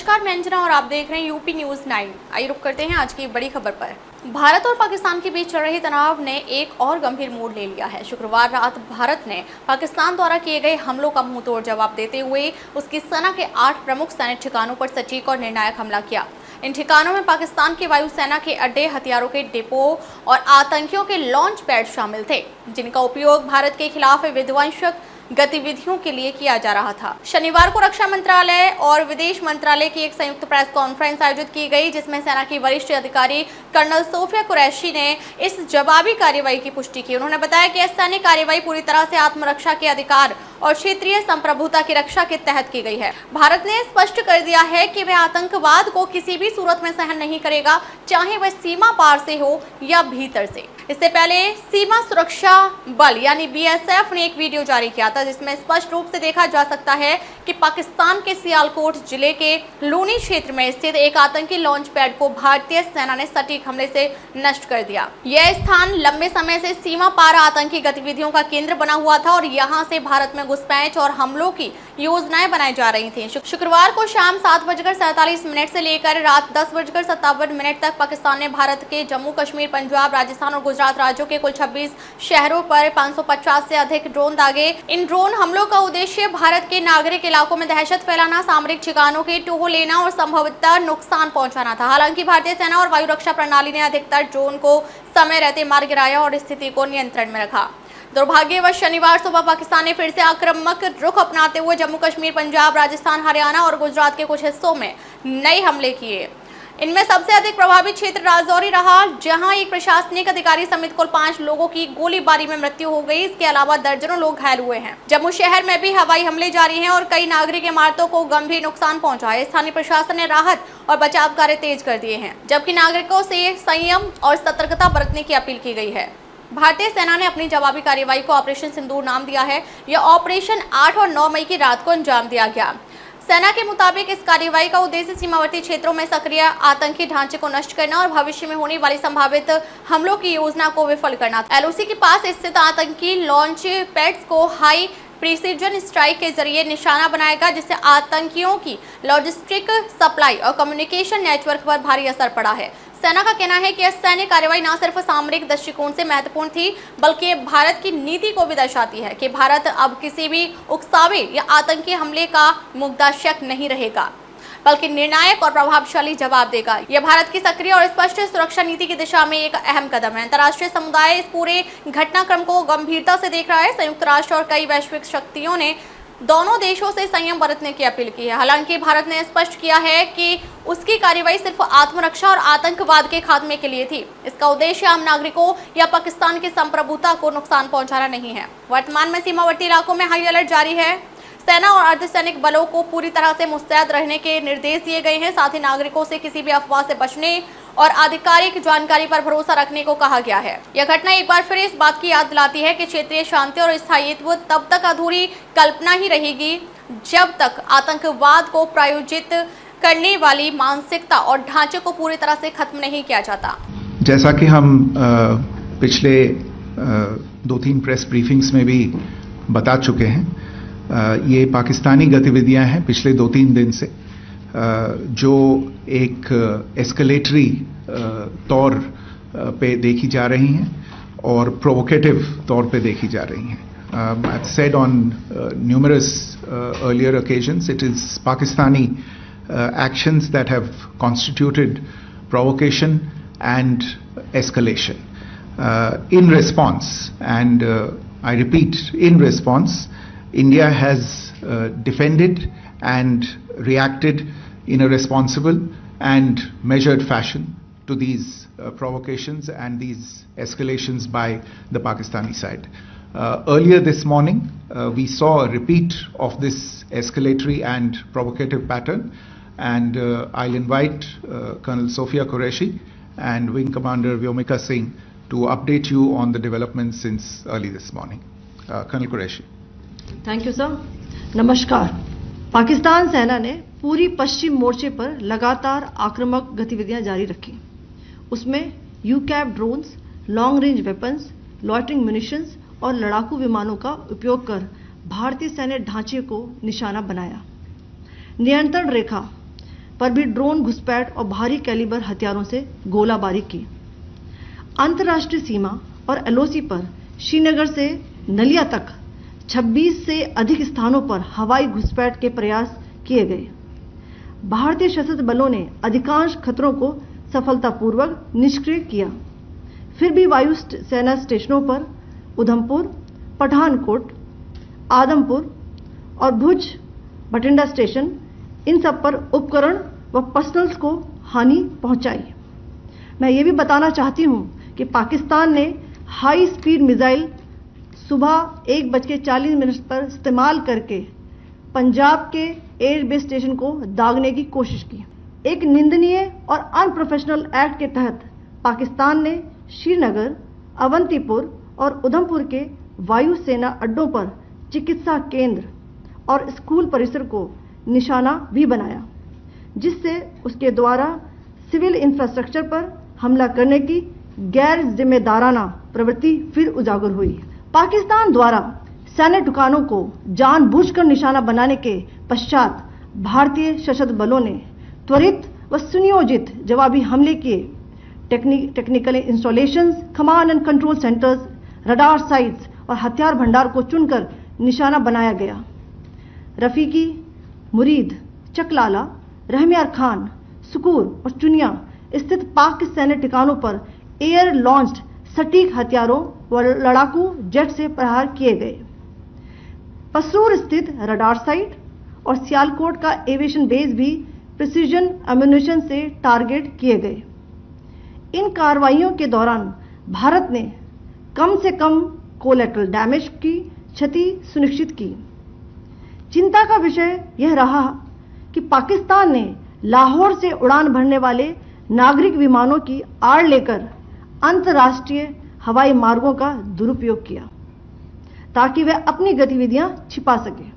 नमस्कार, मैं अंजना और आप देख रहे हैं यूपी न्यूज़ 9। आइए रुक करते हैं आज की बड़ी खबर पर। भारत और पाकिस्तान के बीच चल रहे तनाव ने एक और गंभीर मोड़ ले लिया है। शुक्रवार रात भारत ने पाकिस्तान द्वारा किए गए हमलों का मुंहतोड़ जवाब देते हुए उसकी सेना के 8 प्रमुख सैनिक ठिकानों पर सटीक और निर्णायक हमला किया। इन ठिकानों में पाकिस्तान की वायुसेना के अड्डे, हथियारों के डिपो और आतंकियों के लॉन्च पैड शामिल थे, जिनका उपयोग भारत के खिलाफ विध्वंसक गतिविधियों के लिए किया जा रहा था। शनिवार को रक्षा मंत्रालय और विदेश मंत्रालय की एक संयुक्त प्रेस कॉन्फ्रेंस आयोजित की गई, जिसमें सेना की वरिष्ठ अधिकारी कर्नल सोफिया कुरैशी ने इस जवाबी कार्रवाई की पुष्टि की। उन्होंने बताया कि यह सैन्य कार्रवाई पूरी तरह से आत्मरक्षा के अधिकार और क्षेत्रीय संप्रभुता की रक्षा के तहत की गई है। भारत ने स्पष्ट कर दिया है कि वह आतंकवाद को किसी भी सूरत में सहन नहीं करेगा, चाहे वह सीमा पार से हो या भीतर से। इससे पहले सीमा सुरक्षा बल यानी बीएसएफ ने एक वीडियो जारी किया था, जिसमें स्पष्ट रूप से देखा जा सकता है कि पाकिस्तान के सियालकोट जिले के लूनी क्षेत्र में स्थित एक आतंकी लॉन्च पैड को भारतीय सेना ने सटीक हमले से नष्ट कर दिया। यह स्थान लंबे समय से सीमा पार आतंकी गतिविधियों का केंद्र बना हुआ था और यहां से भारत में घुसपैठ और हमलों की योजनाएं बनाई जा रही थी। शुक्रवार को शाम 7:47 से लेकर रात 10:57 तक पाकिस्तान ने भारत के जम्मू कश्मीर, पंजाब, राजस्थान और गुजरात राज्यों के कुल 26 शहरों पर 550 से अधिक ड्रोन दागे। इन ड्रोन हमलों का उद्देश्य भारत के नागरिक इलाकों में दहशत फैलाना, सामरिक ठिकानों के टोह लेना और संभवतः नुकसान पहुंचाना था। हालांकि भारतीय सेना और वायु रक्षा प्रणाली ने अधिकतर ड्रोन को समय रहते मार गिराया और स्थिति को नियंत्रण में रखा। दुर्भाग्यवश शनिवार सुबह पाकिस्तान ने फिर से आक्रामक रुख अपनाते हुए जम्मू कश्मीर, पंजाब, राजस्थान, हरियाणा और गुजरात के कुछ हिस्सों में नए हमले किए। इनमें सबसे अधिक प्रभावित क्षेत्र राजौरी रहा, जहां एक प्रशासनिक अधिकारी समेत कुल 5 लोगों की गोलीबारी में मृत्यु हो गई। इसके अलावा दर्जनों लोग घायल हुए हैं। जम्मू शहर में भी हवाई हमले जारी हैं और कई नागरिक इमारतों को गंभीर नुकसान पहुंचा है। स्थानीय प्रशासन ने राहत और बचाव कार्य तेज कर दिए हैं, जबकि नागरिकों से संयम और सतर्कता बरतने की अपील की गई है। भारतीय सेना ने अपनी जवाबी कार्रवाई को ऑपरेशन सिंदूर नाम दिया है। यह ऑपरेशन 8 और 9 मई की रात को अंजाम दिया गया। सेना के मुताबिक इस कार्रवाई का उद्देश्य सीमावर्ती क्षेत्रों में सक्रिय आतंकी ढांचे को नष्ट करना और भविष्य में होने वाली संभावित हमलों की योजना को विफल करना था। एलओसी के पास स्थित आतंकी लॉन्च पैड्स को हाई प्रिसीजन स्ट्राइक के जरिए निशाना बनाएगा, जिससे आतंकियों की लॉजिस्टिक सप्लाई और कम्युनिकेशन नेटवर्क पर भारी असर पड़ा है। सेना का कहना है कि यह सैन्य कार्रवाई न सिर्फ सामरिक दृष्टिकोण से महत्वपूर्ण थी, बल्कि भारत की नीति को भी दर्शाती है कि भारत अब किसी भी उकसावे या आतंकी हमले का मुग्धाशक नहीं रहेगा, बल्कि निर्णायक और प्रभावशाली जवाब देगा। यह भारत की सक्रिय और स्पष्ट सुरक्षा नीति की दिशा में एक अहम कदम है। अंतर्राष्ट्रीय समुदाय इस पूरे घटनाक्रम को गंभीरता से देख रहा है। संयुक्त राष्ट्र और कई वैश्विक शक्तियों ने दोनों देशों से संयम बरतने की अपील की है। हालांकि भारत ने स्पष्ट किया है कि उसकी कार्रवाई सिर्फ आत्मरक्षा और आतंकवाद के खात्मे के लिए थी। इसका उद्देश्य आम नागरिकों या पाकिस्तान की संप्रभुता को नुकसान पहुंचाना नहीं है। वर्तमान में सीमावर्ती इलाकों में हाई अलर्ट जारी है। सेना और अर्धसैनिक बलों को पूरी तरह से मुस्तैद रहने के निर्देश दिए गए हैं। साथ ही नागरिकों से किसी भी अफवाह से बचने और आधिकारिक जानकारी पर भरोसा रखने को कहा गया है। यह घटना एक बार फिर इस बात की याद दिलाती है कि क्षेत्रीय शांति और स्थायित्व तब तक अधूरी कल्पना ही रहेगी, जब तक आतंकवाद को प्रायोजित करने वाली मानसिकता और ढांचे को पूरी तरह से खत्म नहीं किया जाता। जैसा कि हम पिछले 2-3 प्रेस ब्रीफिंग्स में भी बता चुके हैं, ये पाकिस्तानी गतिविधियां हैं पिछले 2-3 दिन से, जो एक एस्केलेटरी तौर पे देखी जा रही हैं और प्रोवोकेटिव तौर पे देखी जा रही हैं। I've said on numerous earlier occasions, it is Pakistani actions that have constituted provocation and escalation. In response, and I repeat, in response, India has defended and reacted in a responsible and measured fashion to these provocations and these escalations by the Pakistani side. Earlier this morning, we saw a repeat of this escalatory and provocative pattern, and I'll invite Colonel Sophia Qureshi and Wing Commander Vyomika Singh to update you on the developments since early this morning. Colonel Qureshi. Thank you sir. नमस्कार। पाकिस्तान सेना ने पूरी पश्चिम मोर्चे पर लगातार आक्रामक गतिविधियां जारी रखी। उसमें UCAV drones, long range weapons, loitering munitions और लड़ाकू विमानों का उपयोग कर भारतीय सैन्य ढांचे को निशाना बनाया। नियंत्रण रेखा पर भी ड्रोन घुसपैठ और भारी कैलिबर हथियारों से गोलाबारी की। अंतर्राष्ट्रीय सीमा और एलओसी पर श्रीनगर से नलिया तक 26 से अधिक स्थानों पर हवाई घुसपैठ के प्रयास किए गए। भारतीय सशस्त्र बलों ने अधिकांश खतरों को सफलतापूर्वक निष्क्रिय किया। फिर भी वायु सेना स्टेशनों पर उधमपुर, पठानकोट, आदमपुर और भुज बठिंडा स्टेशन, इन सब पर उपकरण व पर्सनल्स को हानि पहुंचाई। मैं ये भी बताना चाहती हूं कि पाकिस्तान ने हाई स्पीड मिसाइल सुबह 1:40 पर इस्तेमाल करके पंजाब के एयरबेस स्टेशन को दागने की कोशिश की। एक निंदनीय और अनप्रोफेशनल एक्ट के तहत पाकिस्तान ने श्रीनगर, अवंतीपुर और उधमपुर के वायु सेना अड्डों पर चिकित्सा केंद्र और स्कूल परिसर को निशाना भी बनाया, जिससे उसके द्वारा सिविल इंफ्रास्ट्रक्चर पर हमला करने की गैर जिम्मेदाराना प्रवृत्ति फिर उजागर हुई। पाकिस्तान द्वारा सैन्य ठिकानों को जानबूझकर निशाना बनाने के पश्चात भारतीय सशस्त्र बलों ने त्वरित व सुनियोजित जवाबी हमले किए। Technical installations, command and control centres, radar sites और हथियार भंडार को चुनकर निशाना बनाया गया। रफीकी, मुरीद, चकलाला, रहमियार खान, सुकूर और चुनिया स्थित पाक के सैन्य ठिकानों पर एयर लॉन्च्ड सटीक हथियारों व लड़ाकू जेट से प्रहार किए गए। पसरूर स्थित रडार साइट और सियालकोट का एविएशन बेस भी प्रिसीजन एम्यूनिशन से टारगेट किए गए। इन कार्रवाइयों के दौरान भारत ने कम से कम कोलैटरल डैमेज की क्षति सुनिश्चित की। चिंता का विषय यह रहा कि पाकिस्तान ने लाहौर से उड़ान भरने वाले नागरिक विमानों की आड़ लेकर अंतर्राष्ट्रीय हवाई मार्गों का दुरुपयोग किया ताकि वह अपनी गतिविधियां छिपा सके।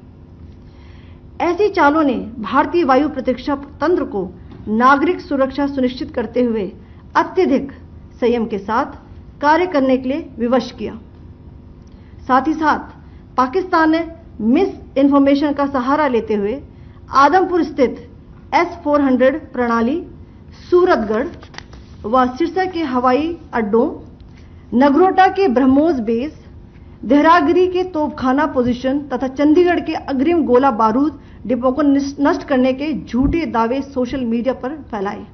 ऐसी चालों ने भारतीय वायु प्रतिरक्षा तंत्र को नागरिक सुरक्षा सुनिश्चित करते हुए अत्यधिक संयम के साथ कार्य करने के लिए विवश किया। साथ ही साथ पाकिस्तान ने मिस इन्फॉर्मेशन का सहारा लेते हुए आदमपुर स्थित S-400 प्रणाली, सूरतगढ़ व सिरसा के हवाई अड्डों, नगरोटा के ब्रह्मोस बेस, देहरागिरी के तोपखाना पोजीशन तथा चंडीगढ़ के अग्रिम गोला बारूद डिपो को नष्ट करने के झूठे दावे सोशल मीडिया पर फैलाए।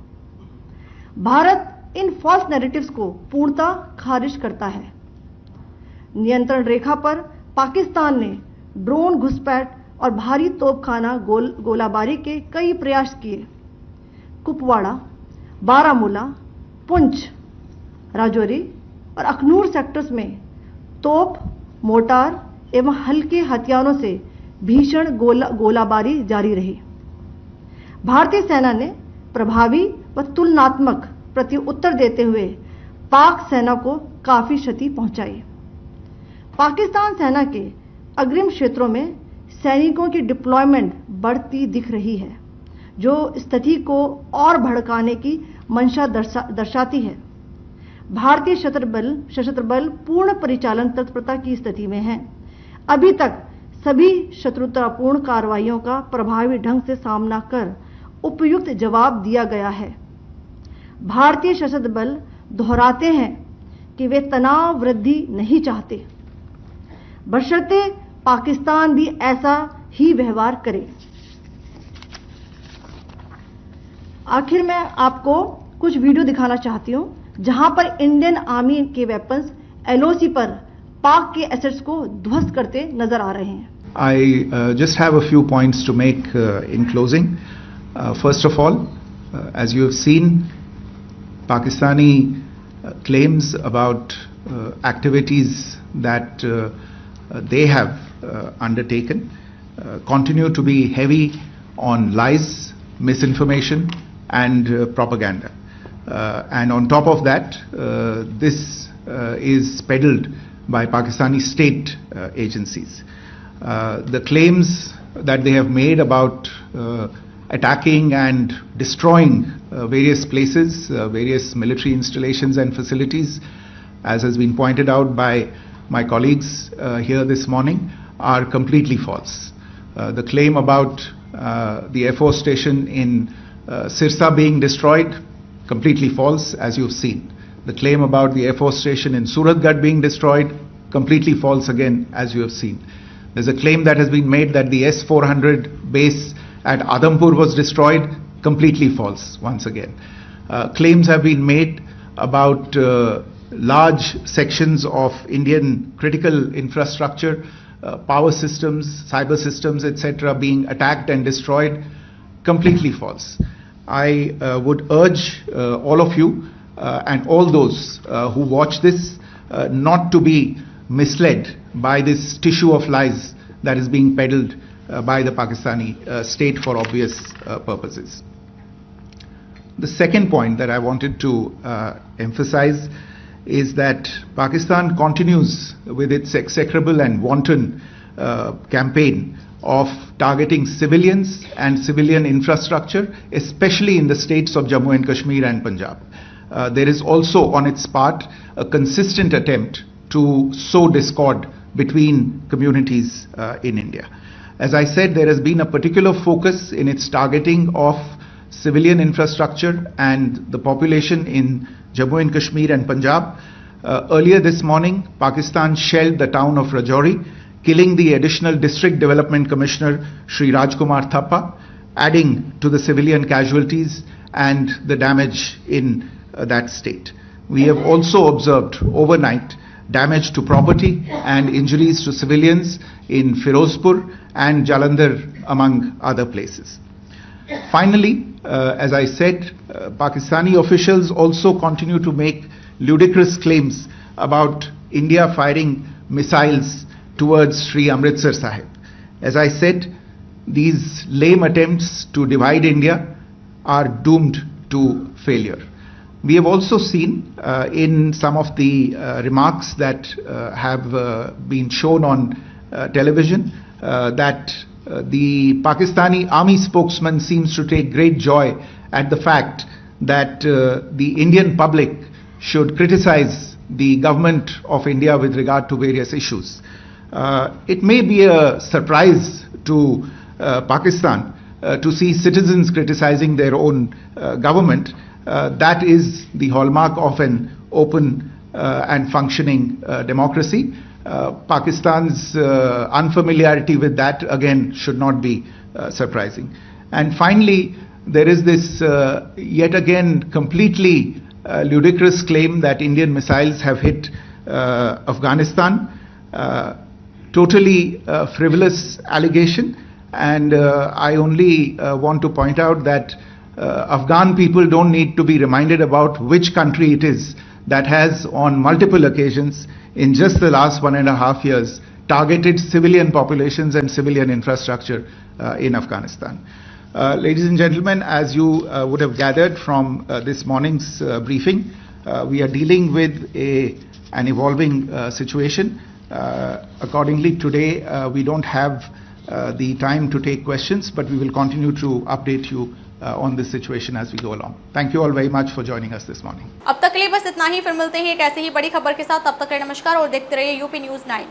भारत इन फॉल्स नैरेटिव्स को पूर्णतः खारिज करता है। नियंत्रण रेखा पर पाकिस्तान ने ड्रोन घुसपैठ और भारी तोपखाना गोलाबारी के कई प्रयास किए। कुपवाड़ा, बारामूला, पुंछ, राजौरी और अखनूर सेक्टर्स में तोप, मोर्टार एवं हल्के हथियारों से भीषण गोलाबारी जारी रही। भारतीय सेना ने प्रभावी व तुलनात्मक प्रत्युत्तर देते हुए पाक सेना को काफी क्षति पहुंचाई। पाकिस्तान सेना के अग्रिम क्षेत्रों में सैनिकों की डिप्लॉयमेंट बढ़ती दिख रही है, जो स्थिति को और भड़काने की मंशा दर्शाती है। भारतीय सशस्त्र बल पूर्ण परिचालन तत्परता की स्थिति में हैं। अभी तक सभी शत्रुतापूर्ण कार्रवाइयों का प्रभावी ढंग से सामना कर उपयुक्त जवाब दिया गया है। भारतीय सशस्त्र बल दोहराते हैं कि वे तनाव वृद्धि नहीं चाहते, बशर्ते पाकिस्तान भी ऐसा ही व्यवहार करे। आखिर मैं आपको कुछ वीडियो दिखाना चाहती हूं जहां पर इंडियन आर्मी के वेपन्स एलओसी पर पाक के एसेट्स को ध्वस्त करते नजर आ रहे हैं। I just have a few points to make in closing. First of all, as you have seen, Pakistani claims about activities that they have undertaken continue to be heavy on lies, misinformation and propaganda. And on top of that, this is peddled by Pakistani state agencies. The claims that they have made about attacking and destroying various places, various military installations and facilities, as has been pointed out by my colleagues here this morning, are completely false. The claim about the Air Force station in Sirsa being destroyed, completely false, as you've seen. The claim about the Air Force station in Suratgarh being destroyed, completely false again, as you have seen. There's a claim that has been made that the S-400 base at Adampur was destroyed, completely false, once again. Claims have been made about large sections of Indian critical infrastructure, power systems, cyber systems, etc. being attacked and destroyed, completely false. I would urge all of you and all those who watch this not to be misled by this tissue of lies that is being peddled by the Pakistani state for obvious purposes. The second point that I wanted to emphasize is that Pakistan continues with its execrable and wanton campaign of targeting civilians and civilian infrastructure, especially in the states of Jammu and Kashmir and Punjab. There is also on its part a consistent attempt to sow discord between communities in India. As I said, there has been a particular focus in its targeting of civilian infrastructure and the population in Jammu and Kashmir and Punjab. Earlier this morning, Pakistan shelled the town of Rajouri, killing the additional District Development Commissioner Shri Rajkumar Thappa, adding to the civilian casualties and the damage in that state. We have also observed overnight damage to property and injuries to civilians in Firozpur and Jalandhar, among other places. Finally, as I said, Pakistani officials also continue to make ludicrous claims about India firing missiles towards Sri Amritsar Sahib. As I said, these lame attempts to divide India are doomed to failure. We have also seen in some of the remarks that have been shown on television that the Pakistani army spokesman seems to take great joy at the fact that the Indian public should criticize the government of India with regard to various issues. It may be a surprise to Pakistan to see citizens criticizing their own government. That is the hallmark of an open and functioning democracy. Pakistan's unfamiliarity with that, again, should not be surprising. And finally, there is this yet again completely ludicrous claim that Indian missiles have hit Afghanistan. Totally frivolous allegation, and I only want to point out that Afghan people don't need to be reminded about which country it is that has on multiple occasions in just the last 1.5 years targeted civilian populations and civilian infrastructure in Afghanistan. Ladies and gentlemen, as you would have gathered from this morning's briefing, we are dealing with an evolving situation. Accordingly, today we don't have the time to take questions, but we will continue to update you on this situation as we go along. Thank you all very much for joining us this morning. अब तक के लिए बस इतना ही, फिर मिलते हैं एक ऐसे ही बड़ी खबर के साथ। तब तक के लिए नमस्कार और देखते रहिए यूपी न्यूज़ 9।